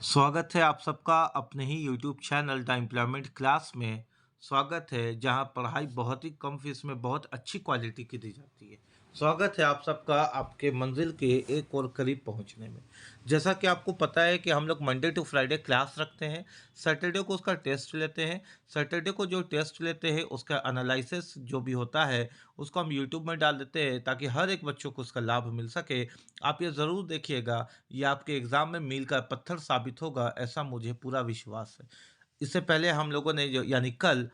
स्वागत है आप सबका अपने ही YouTube channel the employment class में। स्वागत है जहां पढ़ाई बहुत ही कम फीस में बहुत अच्छी क्वालिटी की दी जाती है। स्वागत है आप सबका आपके मंजिल के एक और करीब पहुंचने में। जैसा कि आपको पता है कि हम लोग मंडे टू फ्राइडे क्लास रखते हैं। सैटरडे को उसका टेस्ट लेते हैं। सैटरडे को जो टेस्ट लेते हैं उसका एनालिसिस जो भी होता है उसको हम यूट्यूब में डाल देते हैं ताकि हर एक बच्चों को उसका लाभ मिल सके। आप ये ज़रूर देखिएगा, ये आपके एग्ज़ाम में मील का पत्थर साबित होगा, ऐसा मुझे पूरा विश्वास है। इससे पहले हम लोगों ने जो यानी कल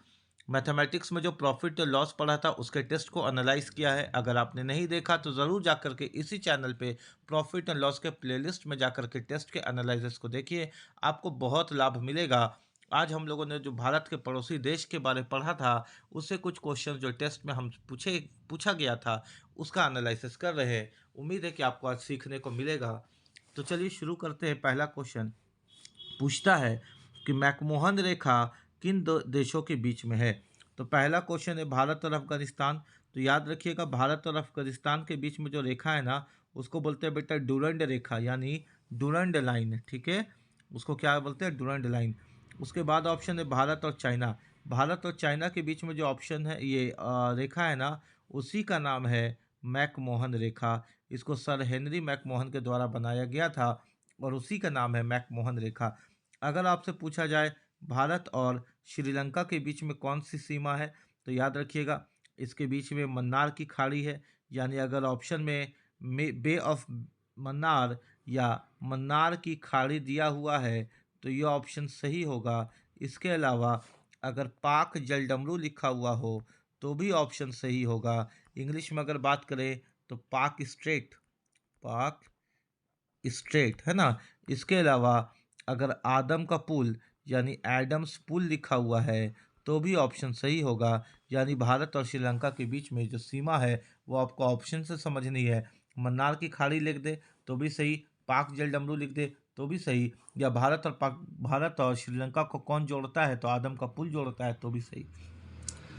मैथमेटिक्स में जो प्रॉफ़िट और लॉस पढ़ा था, उसके टेस्ट को एनालाइज़ किया है। अगर आपने नहीं देखा तो ज़रूर जाकर के इसी चैनल पे प्रॉफ़िट एंड लॉस के प्लेलिस्ट में जाकर के टेस्ट के एनालिसिस को देखिए, आपको बहुत लाभ मिलेगा। आज हम लोगों ने जो भारत के पड़ोसी देश के बारे में पढ़ा था, उससे कुछ क्वेश्चन जो टेस्ट में हम पूछा गया था, उसका एनालिसिस कर रहे हैं। उम्मीद है कि आपको आज सीखने को मिलेगा। तो चलिए शुरू करते हैं। पहला क्वेश्चन पूछता है कि मैकमोहन रेखा किन दो देशों के बीच में है। तो पहला क्वेश्चन है भारत और अफगानिस्तान। तो याद रखिएगा, भारत और अफगानिस्तान के बीच में जो रेखा है ना, उसको बोलते हैं बेटा डूरंड रेखा, यानी डूरंड लाइन। ठीक है, उसको क्या बोलते हैं? Durand line. उसके बाद ऑप्शन है भारत और चाइना। भारत और चाइना के बीच में जो ऑप्शन है, ये रेखा है ना, उसी का नाम है मैकमोहन रेखा। इसको सर हेनरी मैकमोहन के द्वारा बनाया गया था और उसी का नाम है मैकमोहन रेखा। अगर आपसे पूछा जाए भारत और श्रीलंका के बीच में कौन सी सीमा है, तो याद रखिएगा, इसके बीच में मन्नार की खाड़ी है। यानी अगर ऑप्शन में बे ऑफ मन्नार या मन्नार की खाड़ी दिया हुआ है तो ये ऑप्शन सही होगा। इसके अलावा अगर पाक जलडमरू लिखा हुआ हो तो भी ऑप्शन सही होगा। इंग्लिश में अगर बात करें तो पाक स्ट्रेट, पाक स्ट्रेट है ना। इसके अलावा अगर आदम का पुल यानी एडम्स पुल लिखा हुआ है तो भी ऑप्शन सही होगा। यानी भारत और श्रीलंका के बीच में जो सीमा है वो आपको ऑप्शन से समझनी है। मन्नार की खाड़ी लिख दे तो भी सही, पाक जलडमरू लिख दे तो भी सही, या भारत और श्रीलंका को कौन जोड़ता है तो आदम का पुल जोड़ता है तो भी सही।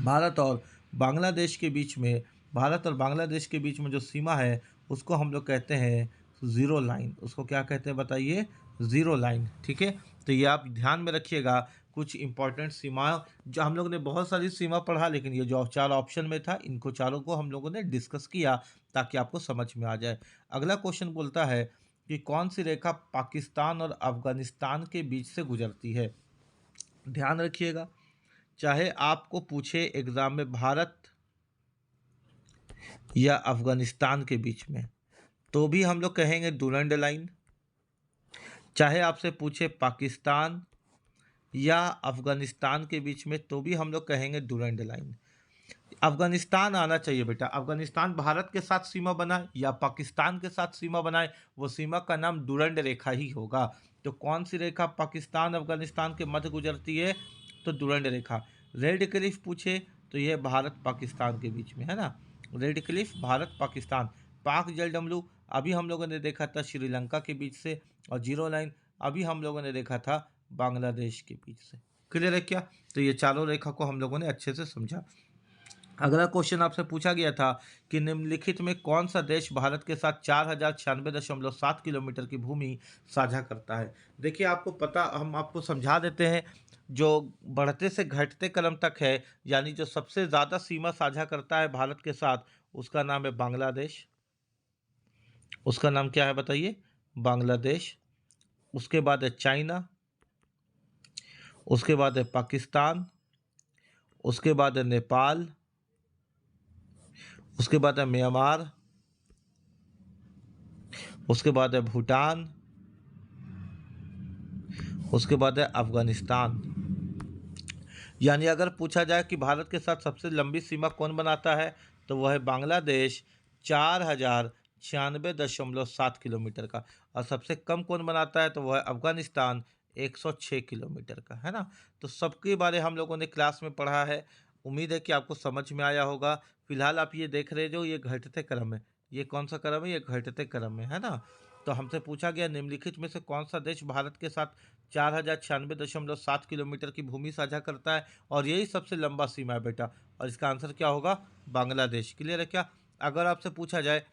भारत और बांग्लादेश के बीच में भारत और बांग्लादेश के बीच में जो सीमा है उसको हम लोग कहते हैं ज़ीरो लाइन। उसको क्या कहते हैं बताइए? Zero line. ठीक है, तो ये आप ध्यान में रखिएगा। कुछ इंपॉर्टेंट सीमा जो हम लोगों ने बहुत सारी सीमा पढ़ा, लेकिन ये जो चार ऑप्शन में था, इनको चारों को हम लोगों ने डिस्कस किया ताकि आपको समझ में आ जाए। अगला क्वेश्चन बोलता है कि कौन सी रेखा पाकिस्तान और अफगानिस्तान के बीच से गुजरती है। ध्यान रखिएगा, चाहे आपको पूछे एग्जाम में भारत या अफगानिस्तान के बीच में तो भी हम लोग कहेंगे डूरंड लाइन। चाहे आपसे पूछे पाकिस्तान या अफगानिस्तान के बीच में तो भी हम लोग कहेंगे डूरंड लाइन। अफगानिस्तान आना चाहिए बेटा। अफगानिस्तान भारत के साथ सीमा बनाए या पाकिस्तान के साथ सीमा बनाए, वो सीमा का नाम डूरंड रेखा ही होगा। तो कौन सी रेखा पाकिस्तान अफगानिस्तान के मध्य गुजरती है? तो डूरंड रेखा। रेड क्लिफ पूछे तो यह भारत पाकिस्तान के बीच में है ना। Red Cliff Bharat Pakistan. पाक जलडमरू अभी हम लोगों ने देखा था श्रीलंका के बीच से, और जीरो लाइन अभी हम लोगों ने देखा था बांग्लादेश के बीच से। क्लियर है क्या? तो ये चारों रेखा को हम लोगों ने अच्छे से समझा। अगला क्वेश्चन आपसे पूछा गया था कि निम्नलिखित में कौन सा देश भारत के साथ 4096.7 किलोमीटर की भूमि साझा करता है। देखिए, आपको पता, हम आपको समझा देते हैं। जो बढ़ते से घटते क्रम तक है, यानी जो सबसे ज़्यादा सीमा साझा करता है भारत के साथ, उसका नाम है बांग्लादेश। उसका नाम क्या है बताइए? बांग्लादेश। उसके बाद है चाइना। उसके बाद है पाकिस्तान। उसके बाद है नेपाल। उसके बाद है म्यांमार। उसके बाद है भूटान। उसके बाद है अफगानिस्तान। यानी अगर पूछा जाए कि भारत के साथ सबसे लंबी सीमा कौन बनाता है तो वह है बांग्लादेश, 4096.7 किलोमीटर का। और सबसे कम कौन बनाता है तो वह है अफगानिस्तान, 106 किलोमीटर का, है ना। तो सबके बारे हम लोगों ने क्लास में पढ़ा है। उम्मीद है कि आपको समझ में आया होगा। फिलहाल आप ये देख रहे जो ये घटते क्रम है, ये कौन सा क्रम है? ये घटते क्रम है ना। तो हमसे पूछा गया निम्नलिखित में से कौन सा देश भारत के साथ 4096.7 किलोमीटर की भूमि साझा करता है, और यही सबसे लंबा सीमा है बेटा। और इसका आंसर क्या होगा? बांग्लादेश। क्लियर है क्या? अगर आपसे पूछा जाए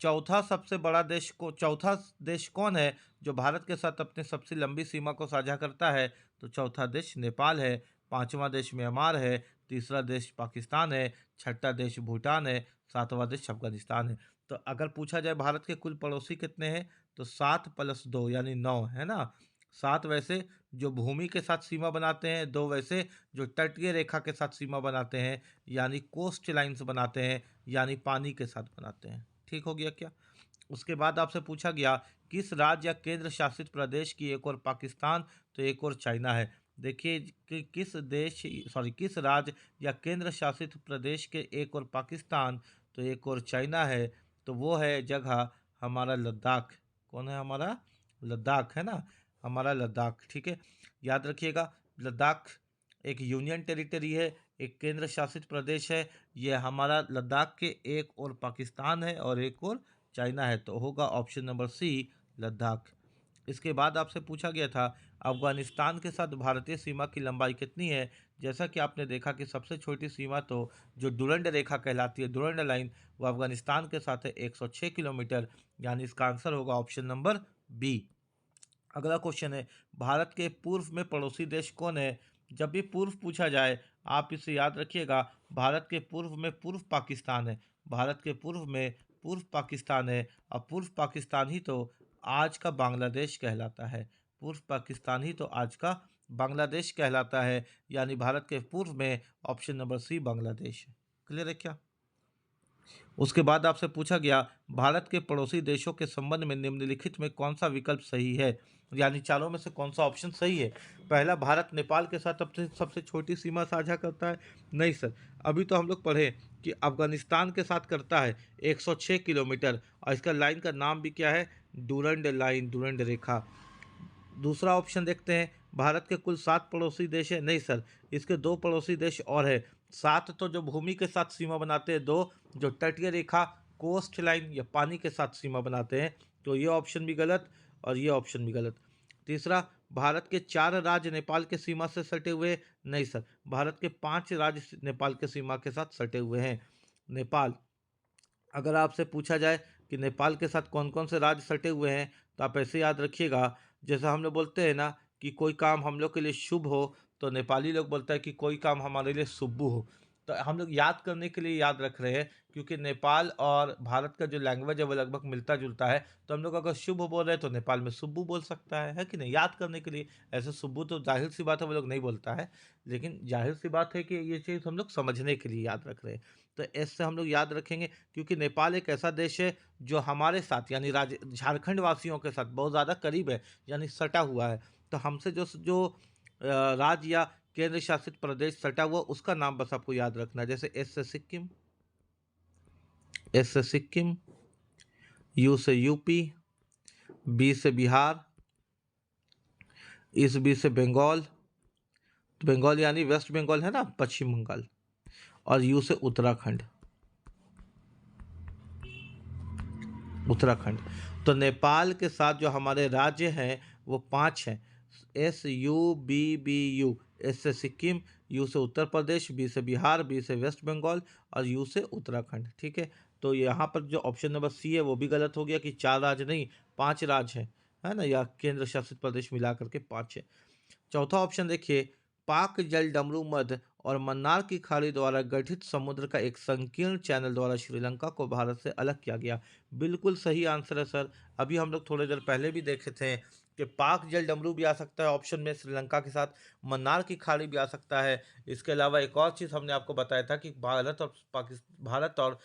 चौथा देश कौन है जो भारत के साथ अपनी सबसे लंबी सीमा को साझा करता है? तो चौथा देश नेपाल है। पांचवा देश म्यांमार है। तीसरा देश पाकिस्तान है। छठा देश भूटान है। सातवां देश अफगानिस्तान है। तो अगर पूछा जाए भारत के कुल पड़ोसी कितने हैं, तो 7+2 यानी 9 है ना। 7 वैसे जो भूमि के साथ सीमा बनाते हैं, 2 वैसे जो तटीय रेखा के साथ सीमा बनाते हैं यानी कोस्ट लाइन्स बनाते हैं, यानी पानी के साथ बनाते हैं। ठीक हो गया क्या? उसके बाद आपसे पूछा गया किस राज्य या केंद्र शासित प्रदेश की एक और पाकिस्तान तो एक और चाइना है। देखिए कि किस राज्य या केंद्र शासित प्रदेश के एक और पाकिस्तान तो एक और चाइना है, तो वो है जगह हमारा लद्दाख। कौन है हमारा? लद्दाख है ना, हमारा लद्दाख। ठीक है, याद रखिएगा लद्दाख एक यूनियन टेरिटरी है, एक केंद्र शासित प्रदेश है। ये हमारा लद्दाख के एक और पाकिस्तान है और एक और चाइना है, तो होगा ऑप्शन नंबर सी लद्दाख। इसके बाद आपसे पूछा गया था अफगानिस्तान के साथ भारतीय सीमा की लंबाई कितनी है। जैसा कि आपने देखा कि सबसे छोटी सीमा तो जो डुरंड रेखा कहलाती है, डुरंड लाइन, वो अफगानिस्तान के साथ है 106 किलोमीटर, यानी इसका आंसर होगा ऑप्शन नंबर बी। अगला क्वेश्चन है भारत के पूर्व में पड़ोसी देश कौन है। जब भी पूर्व पूछा जाए आप इसे याद रखिएगा, भारत के पूर्व में पूर्व पाकिस्तान है। भारत के पूर्व में पूर्व पाकिस्तान है, और पूर्व पाकिस्तान ही तो आज का बांग्लादेश कहलाता है। पूर्व पाकिस्तान ही तो आज का बांग्लादेश कहलाता है, यानी भारत के पूर्व में ऑप्शन नंबर सी बांग्लादेश है। क्लियर है क्या? उसके बाद आपसे पूछा गया भारत के पड़ोसी देशों के संबंध में निम्नलिखित में कौन सा विकल्प सही है, यानी चारों में से कौन सा ऑप्शन सही है। पहला, भारत नेपाल के साथ अपनी सबसे छोटी सीमा साझा करता है। नहीं सर, अभी तो हम लोग पढ़े कि अफगानिस्तान के साथ करता है 106 किलोमीटर, और इसका लाइन का नाम भी क्या है? डूरंड लाइन, डूरंड रेखा। दूसरा ऑप्शन देखते हैं, भारत के कुल 7 पड़ोसी देश है। नहीं सर, इसके 2 पड़ोसी देश और है। 7 तो जो भूमि के साथ सीमा बनाते हैं, 2 जो तटीय रेखा कोस्ट लाइन या पानी के साथ सीमा बनाते हैं। तो ये ऑप्शन भी गलत और ये ऑप्शन भी गलत। तीसरा, भारत के 4 राज्य नेपाल के सीमा से सटे हुए। नहीं सर, भारत के 5 राज्य नेपाल के सीमा के साथ सटे हुए हैं। नेपाल, अगर आपसे पूछा जाए कि नेपाल के साथ कौन कौन से राज्य सटे हुए हैं, तो आप ऐसे याद रखिएगा, जैसा हम लोग बोलते हैं ना कि कोई काम हम लोग के लिए शुभ हो, तो नेपाली लोग बोलता है कि कोई काम हमारे लिए शुभ हो। तो हम लोग याद करने के लिए याद रख रहे हैं, क्योंकि नेपाल और भारत का जो लैंग्वेज है वो लगभग मिलता जुलता है। तो हम लोग अगर शुभ बोल रहे हैं तो नेपाल में सुब्बू बोल सकता है कि नहीं, याद करने के लिए। ऐसे सुब्बू तो जाहिर सी बात है वो लोग नहीं बोलता है, लेकिन जाहिर सी बात है कि ये चीज़ हम लोग समझने के लिए याद रख रहे हैं। तो ऐसे हम लोग याद रखेंगे, क्योंकि नेपाल एक ऐसा देश है जो हमारे साथ यानी राज्य झारखंड वासियों के साथ बहुत ज़्यादा करीब है, यानी सटा हुआ है। तो हमसे जो जो राज्य या केंद्र शासित प्रदेश सटा हुआ, उसका नाम बस आपको याद रखना है। जैसे एस से सिक्किम, एस से सिक्किम, यू से यूपी, बी से बिहार, इस बी से बंगाल, तो बंगाल यानी वेस्ट बंगाल है ना, पश्चिम बंगाल, और यू से उत्तराखंड, उत्तराखंड। तो नेपाल के साथ जो हमारे राज्य हैं वो 5 हैं। SUBBU, एस से सिक्किम, यू से उत्तर प्रदेश, बी से बिहार, बी से वेस्ट बंगाल, और यू से उत्तराखंड। ठीक है, तो यहाँ पर जो ऑप्शन नंबर सी है वो भी गलत हो गया कि 4 राज्य नहीं 5 राज्य हैं, है ना, या केंद्र शासित प्रदेश मिला करके 5 है। चौथा ऑप्शन देखिए, पाक जल डमरू मध्य और मन्नार की खाड़ी द्वारा गठित समुद्र का एक संकीर्ण चैनल द्वारा श्रीलंका को भारत से अलग किया गया। बिल्कुल सही आंसर है सर। अभी हम लोग थोड़ी देर पहले भी देखे थे कि पाक जल डमरू भी आ सकता है ऑप्शन में श्रीलंका के साथ, मन्नार की खाड़ी भी आ सकता है। इसके अलावा एक और चीज़ हमने आपको बताया था कि भारत और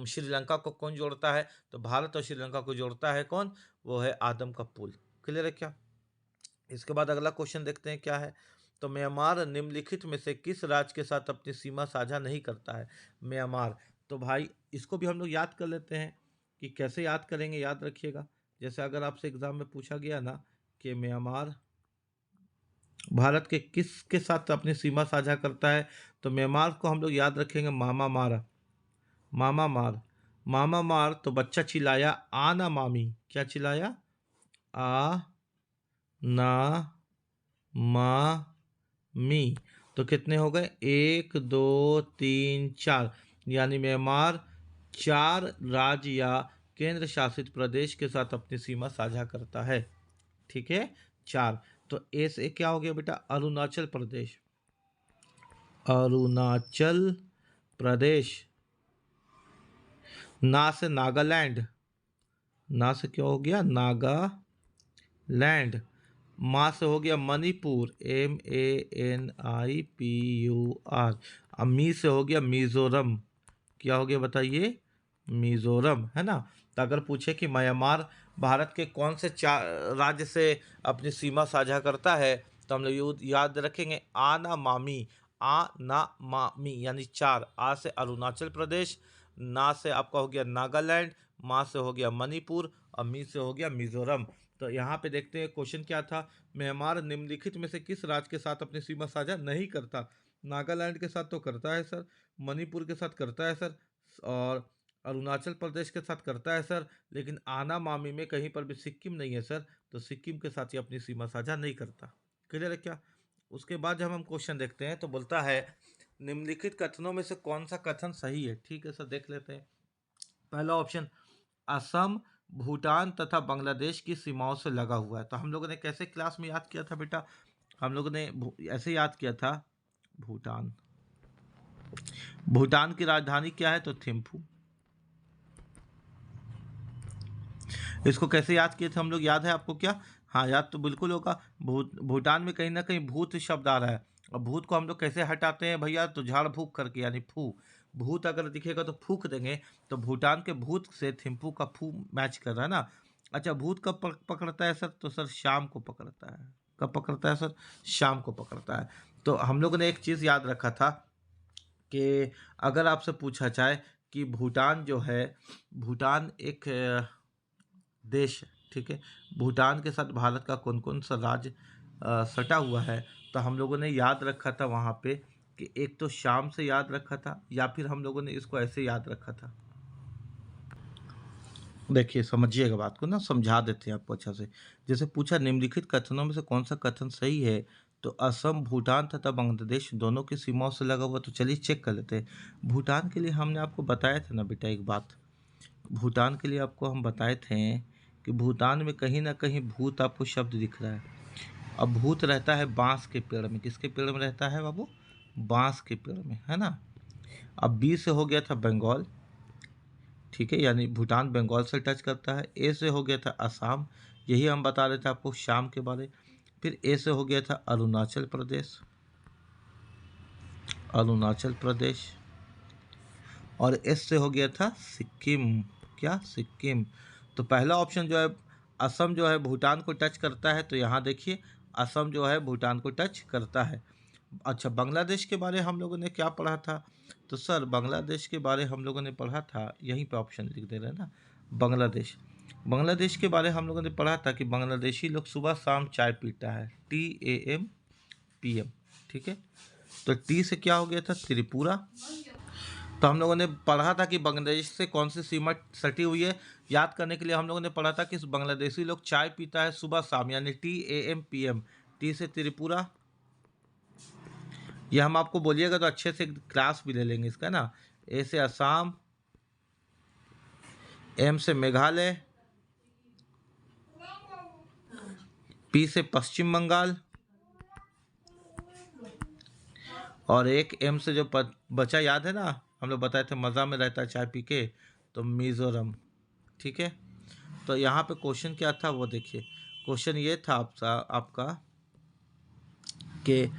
श्रीलंका को कौन जोड़ता है, तो भारत और श्रीलंका को जोड़ता है कौन? वो है आदम का पुल। क्लियर है क्या? इसके बाद अगला क्वेश्चन देखते हैं क्या है। तो म्यांमार निम्नलिखित में से किस राज्य के साथ अपनी सीमा साझा नहीं करता है? म्यांमार, तो भाई इसको भी हम लोग याद कर लेते हैं कि कैसे याद करेंगे, याद रखिएगा। जैसे अगर आपसे एग्जाम में पूछा गया ना कि म्यांमार भारत के किस के साथ अपनी सीमा साझा करता है, तो म्यांमार को हम लोग याद रखेंगे मामा मार, मामा मार, मामा मार। तो बच्चा चिल्लाया आ ना मामी, क्या चिल्लाया? आ ना मा मी। तो कितने हो गए? 1 2 3 4, यानी म्यांमार 4 राज्य या केंद्र शासित प्रदेश के साथ अपनी सीमा साझा करता है? ठीक है, 4। तो ए से क्या हो गया बेटा? अरुणाचल प्रदेश। अरुणाचल प्रदेश। ना से नागालैंड। ना से क्या हो गया? नागालैंड। मा से हो गया मणिपुर। MANIPUR। अब मी से हो गया मिजोरम। क्या हो गया बताइए? मिजोरम, है ना। तो अगर पूछे कि म्यांमार भारत के कौन से चार राज्य से अपनी सीमा साझा करता है, तो हम लोग याद रखेंगे आना मामी। आ ना मामी यानी 4। आ से अरुणाचल प्रदेश, ना से आपका हो गया नागालैंड, मा से हो गया मणिपुर और मी से हो गया मिजोरम। तो यहाँ पे देखते हैं क्वेश्चन क्या था। म्यांमार निम्नलिखित में से किस राज्य के साथ अपनी सीमा साझा नहीं करता? नागालैंड के साथ तो करता है सर, मणिपुर के साथ करता है सर, और अरुणाचल प्रदेश के साथ करता है सर, लेकिन आना मामी में कहीं पर भी सिक्किम नहीं है सर, तो सिक्किम के साथ ही अपनी सीमा साझा नहीं करता। क्लियर है क्या? उसके बाद जब हम क्वेश्चन देखते हैं तो बोलता है निम्नलिखित कथनों में से कौन सा कथन सही है? ठीक है सर, देख लेते हैं। पहला ऑप्शन, असम भूटान तथा बांग्लादेश की सीमाओं से लगा हुआ है। तो हम लोगों ने कैसे क्लास में याद किया था बेटा? हम लोगों ने ऐसे याद किया था, भूटान। भूटान की राजधानी क्या है? तो थिम्पू। इसको कैसे याद किए थे हम लोग, याद है आपको क्या? हाँ, याद तो बिल्कुल होगा। भूटान में कहीं ना कहीं भूत शब्द आ रहा है, और भूत को हम लोग कैसे हटाते हैं भैया? तो झाड़ फूक करके, यानी फू। भूत अगर दिखेगा तो फूक देंगे, तो भूटान के भूत से थिम्पू का फू मैच कर रहा है ना। अच्छा, भूत कब पकड़ता है सर? तो सर शाम को पकड़ता है। कब पकड़ता है सर? शाम को पकड़ता है। तो हम लोगों ने एक चीज़ याद रखा था कि अगर आपसे पूछा जाए कि भूटान जो है, भूटान एक देश है, ठीक है। भूटान के साथ भारत का कौन कौन सा राज्य सटा हुआ है, तो हम लोगों ने याद रखा था वहाँ पे कि एक तो शाम से याद रखा था, या फिर हम लोगों ने इसको ऐसे याद रखा था। देखिए समझिएगा बात को ना, समझा देते हैं आपको अच्छा से। जैसे पूछा निम्नलिखित कथनों में से कौन सा कथन सही है, तो असम भूटान तथा बांग्लादेश दोनों की सीमाओं से लगा हुआ। तो चलिए चेक कर लेते हैं। भूटान के लिए हमने आपको बताया था ना बेटा एक बात, भूटान के लिए आपको हम बताए थे कि भूटान में कहीं ना कहीं भूत आपको शब्द दिख रहा है। अब भूत रहता है बांस के पेड़ में। किसके पेड़ में रहता है बाबू? बांस के पेड़ में, है ना। अब बी से हो गया था बंगाल, ठीक है, यानी भूटान बंगाल से टच करता है। ए से हो गया था असम, यही हम बता रहे थे आपको शाम के बारे। फिर ए से हो गया था अरुणाचल प्रदेश, अरुणाचल प्रदेश। और एस से हो गया था सिक्किम। क्या? सिक्किम। तो पहला ऑप्शन जो है, असम जो है भूटान को टच करता है, तो यहाँ देखिए असम जो है भूटान को टच करता है। अच्छा, बांग्लादेश के बारे हम लोगों ने क्या पढ़ा था? तो सर बांग्लादेश के बारे हम लोगों ने पढ़ा था, यहीं पे ऑप्शन लिख दे रहे हैं ना, बांग्लादेश। बांग्लादेश के बारे हम लोगों ने पढ़ा था कि बांग्लादेशी लोग सुबह शाम चाय पीता है, TAMPM, ठीक है। तो टी से क्या हो गया था? त्रिपुरा। तो हम लोगों ने पढ़ा था कि बांग्लादेश से कौन सी सीमा सटी हुई है। याद करने के लिए हम लोगों ने पढ़ा था कि बांग्लादेशी लोग चाय पीता है सुबह शाम, यानी TAMPM। टी से त्रिपुरा। ये हम आपको बोलिएगा तो अच्छे से क्लास भी ले लेंगे इसका ना। ए से असम, एम से मेघालय, पी से पश्चिम बंगाल, और एक एम से जो बचा, याद है ना, हम लोग बताए थे मज़ा में रहता है चाय पी के, तो मिजोरम, ठीक है। तो यहाँ पे क्वेश्चन क्या था वो देखिए। क्वेश्चन ये था आपका कि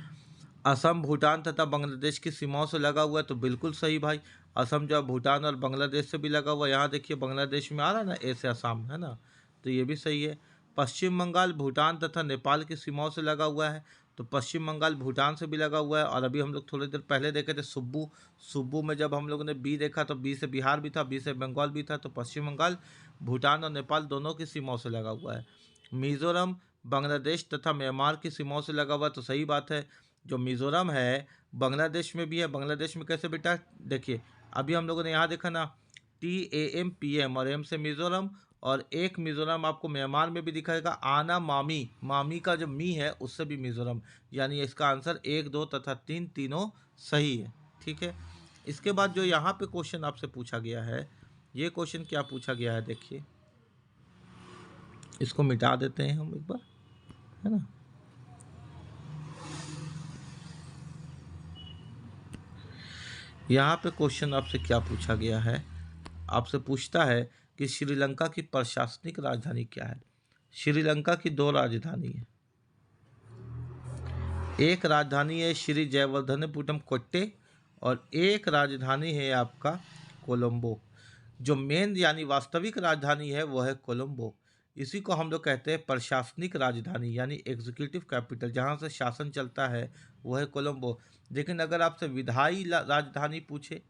असम भूटान तथा बांग्लादेश की सीमाओं से लगा हुआ है, तो बिल्कुल सही भाई। असम जो भूटान और बांग्लादेश से भी लगा हुआ है, यहाँ देखिए बांग्लादेश में आ रहा है ना, ऐसे असम, है ना, तो ये भी सही है। पश्चिम बंगाल भूटान तथा नेपाल की सीमाओं से लगा हुआ है, तो पश्चिम बंगाल भूटान से भी लगा हुआ है। और अभी हम लोग थोड़ी देर पहले देखे थे सुब्बू, सुब्बू में जब हम लोगों ने बी देखा तो बी से बिहार भी था, बी से बंगाल भी था, तो पश्चिम बंगाल भूटान और नेपाल दोनों की सीमाओं से लगा हुआ है। मिजोरम बांग्लादेश तथा म्यांमार की सीमाओं से लगा हुआ है, तो सही बात है। जो मिज़ोरम है बांग्लादेश में भी है। बांग्लादेश में कैसे बेटा? देखिए अभी हम लोगों ने यहाँ देखा ना, TAMPM और एम से मिज़ोरम, और एक मिज़ोरम आपको म्यांमार में भी दिखाएगा, आना मामी, मामी का जो मी है उससे भी मिज़ोरम, यानी इसका आंसर 1, 2 तथा 3 तीनों सही है, ठीक है। इसके बाद जो यहाँ पे क्वेश्चन आपसे पूछा गया है, ये क्वेश्चन क्या पूछा गया है देखिए, इसको मिटा देते हैं हम एक बार, है ना। यहाँ पे क्वेश्चन आपसे क्या पूछा गया है, आपसे पूछता है कि श्रीलंका की प्रशासनिक राजधानी क्या है। श्रीलंका की दो राजधानी है, एक राजधानी है श्री जयवर्धनेपुरम कोट्टे और एक राजधानी है आपका कोलंबो। जो मेन यानी वास्तविक राजधानी है वो है कोलंबो। इसी को हम लोग कहते हैं प्रशासनिक राजधानी यानी एग्जीक्यूटिव कैपिटल, जहाँ से शासन चलता है वो है कोलंबो। लेकिन अगर आपसे विधायी राजधानी पूछे,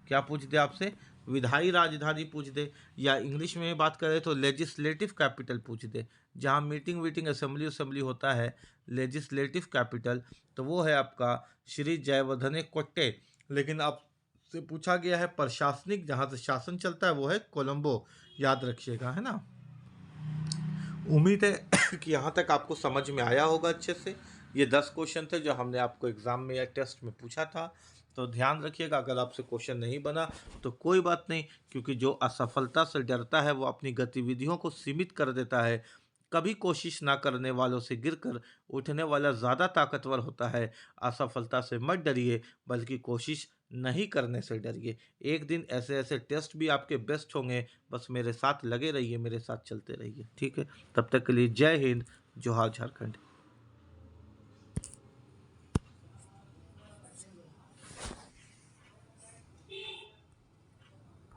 क्या पूछ दे आपसे, विधायी राजधानी पूछ दे, या इंग्लिश में बात करें तो लेजिस्लेटिव कैपिटल पूछ दे, जहाँ मीटिंग वीटिंग असेंबली होता है, लेजिस्लेटिव कैपिटल, तो वो है आपका श्री जयवर्धने कोट्टे। लेकिन आपसे पूछा गया है प्रशासनिक, जहाँ से शासन चलता है वो है कोलंबो, याद रखिएगा, है ना। उम्मीद है कि यहाँ तक आपको समझ में आया होगा अच्छे से। ये 10 क्वेश्चन थे जो हमने आपको एग्जाम में या टेस्ट में पूछा था। तो ध्यान रखिएगा, अगर आपसे क्वेश्चन नहीं बना तो कोई बात नहीं, क्योंकि जो असफलता से डरता है वो अपनी गतिविधियों को सीमित कर देता है। कभी कोशिश ना करने वालों से गिरकर उठने वाला ज़्यादा ताकतवर होता है। असफलता से मत डरिए, बल्कि कोशिश नहीं करने से डरिए। एक दिन ऐसे ऐसे टेस्ट भी आपके बेस्ट होंगे। बस मेरे साथ लगे रहिए, मेरे साथ चलते रहिए, ठीक है। तब तक के लिए जय हिंद, जोहार झारखंड।